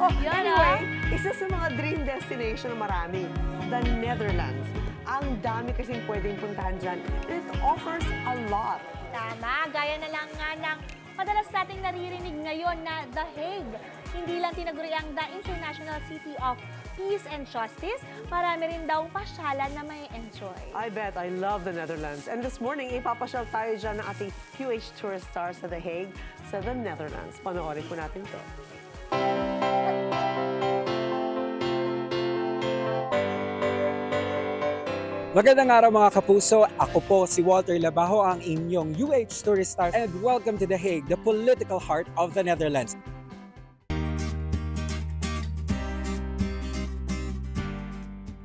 Yan Anyway, isa sa mga dream destination ng marami, the Netherlands. Ang dami kasing pwedeng puntahan dyan. And it offers a lot. Tama, gaya na lang nga ng madalas nating naririnig ngayon na The Hague. Hindi lang tinaguriang the International City of Peace and Justice, marami rin daw pasyalan na may enjoy. I bet. I love the Netherlands. And this morning, ipapasyal tayo dyan ng ating QH Tourist Star sa The Hague, sa the Netherlands. Panoorin po natin to. Magandang araw mga kapuso, ako po si Walter Labajo, ang inyong UH Tourist Star, and welcome to The Hague, the political heart of the Netherlands.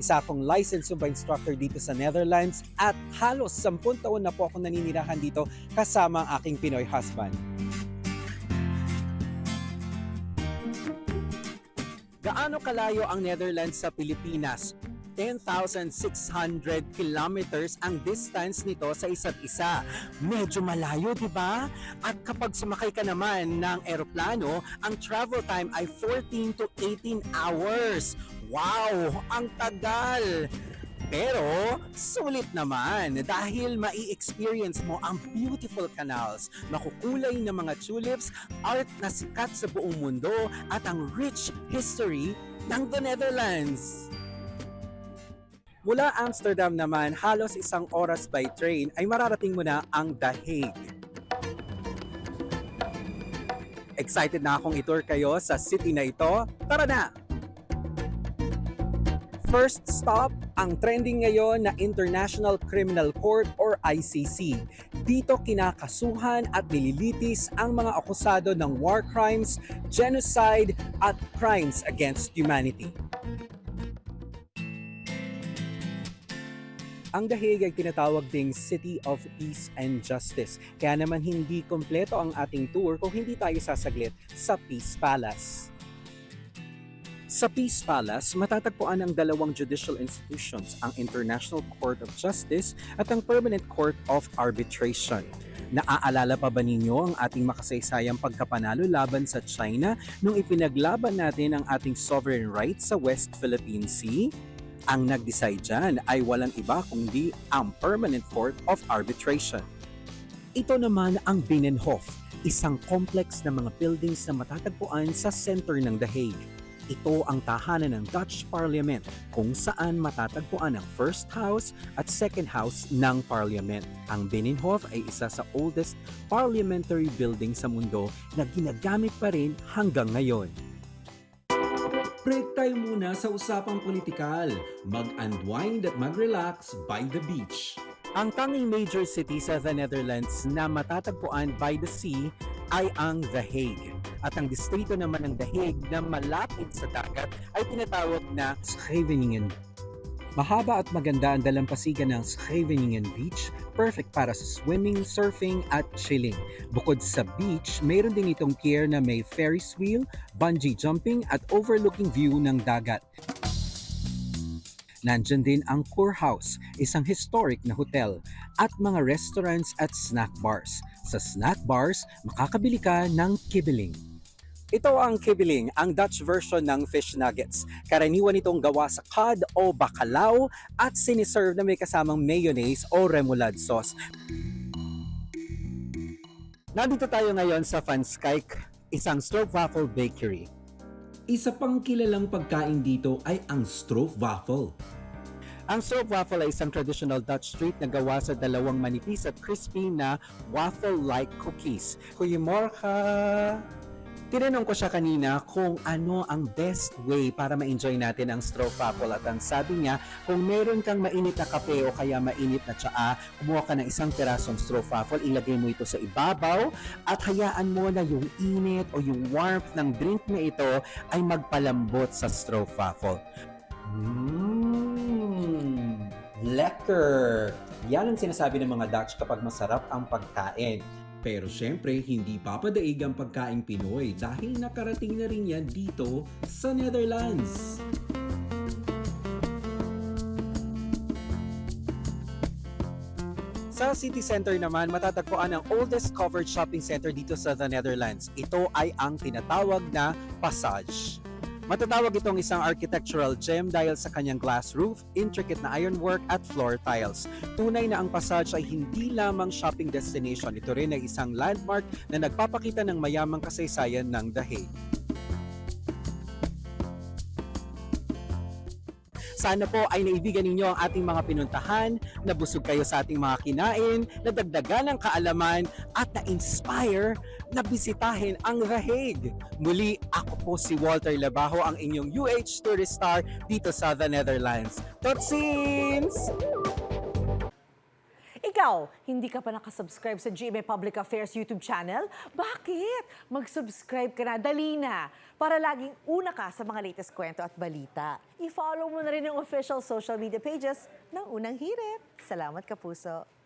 Isa akong licensed Zumba instructor dito sa Netherlands at halos 10 taon na po akong naninirahan dito kasama ang aking Pinoy husband. Gaano kalayo ang Netherlands sa Pilipinas? 10,600 kilometers ang distance nito sa isa't isa. Medyo malayo, di ba? At kapag sumakay ka naman ng eroplano, ang travel time ay 14 to 18 hours. Wow! Ang tagal! Pero sulit naman dahil mai-experience mo ang beautiful canals, makukulay na mga tulips, art na sikat sa buong mundo at ang rich history ng the Netherlands. Mula Amsterdam naman, halos 1 oras by train ay mararating mo na ang The Hague. Excited na akong itour kayo sa city na ito? Tara na! First stop, ang trending ngayon na International Criminal Court or ICC. Dito kinakasuhan at nililitis ang mga akusado ng war crimes, genocide at crimes against humanity. Ang The Hague ay tinatawag ding City of Peace and Justice. Kaya naman hindi kompleto ang ating tour kung hindi tayo sasaglit sa Peace Palace. Sa Peace Palace, matatagpuan ang dalawang judicial institutions, ang International Court of Justice at ang Permanent Court of Arbitration. Naaalala pa ba ninyo ang ating makasaysayang pagkapanalo laban sa China nung ipinaglaban natin ang ating sovereign rights sa West Philippine Sea? Ang nag-decide dyan ay walang iba kundi ang Permanent Court of Arbitration. Ito naman ang Binnenhof, isang complex na mga buildings na matatagpuan sa center ng The Hague. Ito ang tahanan ng Dutch Parliament kung saan matatagpuan ang first house at second house ng Parliament. Ang Binnenhof ay isa sa oldest parliamentary building sa mundo na ginagamit pa rin hanggang ngayon. Break tayo muna sa usapang politikal. Mag-unwind at mag-relax by the beach. Ang tanging major city sa the Netherlands na matatagpuan by the sea ay ang The Hague. At ang distrito naman ng The Hague na malapit sa dagat ay tinatawag na Scheveningen. Mahaba at maganda ang dalampasigan ng Scheveningen Beach, perfect para sa swimming, surfing at chilling. Bukod sa beach, mayroon din itong pier na may Ferris wheel, bungee jumping at overlooking view ng dagat. Nandyan din ang Kurhaus, isang historic na hotel, at mga restaurants at snack bars. Sa snack bars, makakabili ka ng kibbeling. Ito ang kibbeling, ang Dutch version ng fish nuggets. Karaniwan itong gawa sa cod o bacalao at siniserve na may kasamang mayonnaise o remoulade sauce. Nandito tayo ngayon sa Van Schaick, isang stroopwafel bakery. Isa pang kilalang pagkain dito ay ang stroopwafel. Ang stroopwafel ay isang traditional Dutch treat na gawa sa dalawang manipis at crispy na waffle-like cookies. Goedemorgen! Tinanong ko siya kanina kung ano ang best way para ma-enjoy natin ang stroopwafel at ang sabi niya kung meron kang mainit na kape o kaya mainit na tsaa, kumuha ka ng isang pirasong stroopwafel, ilagay mo ito sa ibabaw at hayaan mo na yung init o yung warmth ng drink na ito ay magpalambot sa stroopwafel. Lekker! Yan ang sinasabi ng mga Dutch kapag masarap ang pagkain. Pero syempre, hindi papadaig ang pagkaing Pinoy dahil nakarating na rin yan dito sa Netherlands. Sa city center naman, matatagpuan ang oldest covered shopping center dito sa the Netherlands. Ito ay ang tinatawag na Passage. Matatawag itong isang architectural gem dahil sa kanyang glass roof, intricate na ironwork at floor tiles. Tunay na ang Passage ay hindi lamang shopping destination, ito rin ay isang landmark na nagpapakita ng mayamang kasaysayan ng The Hague. Sana po ay naibigan ninyo ang ating mga pinuntahan, nabusog kayo sa ating mga kinain, nadagdagan ng kaalaman at na-inspire na bisitahin ang The Hague. Muli, ako po si Walter Labajo, ang inyong UH Tourist Star dito sa The Netherlands. Tot ziens! Ikaw, hindi ka pa nakasubscribe sa GMA Public Affairs YouTube channel? Bakit? Mag-subscribe ka na, dali na, para laging una ka sa mga latest kwento at balita. I-follow mo na rin yung official social media pages ng Unang Hirit. Salamat, Kapuso.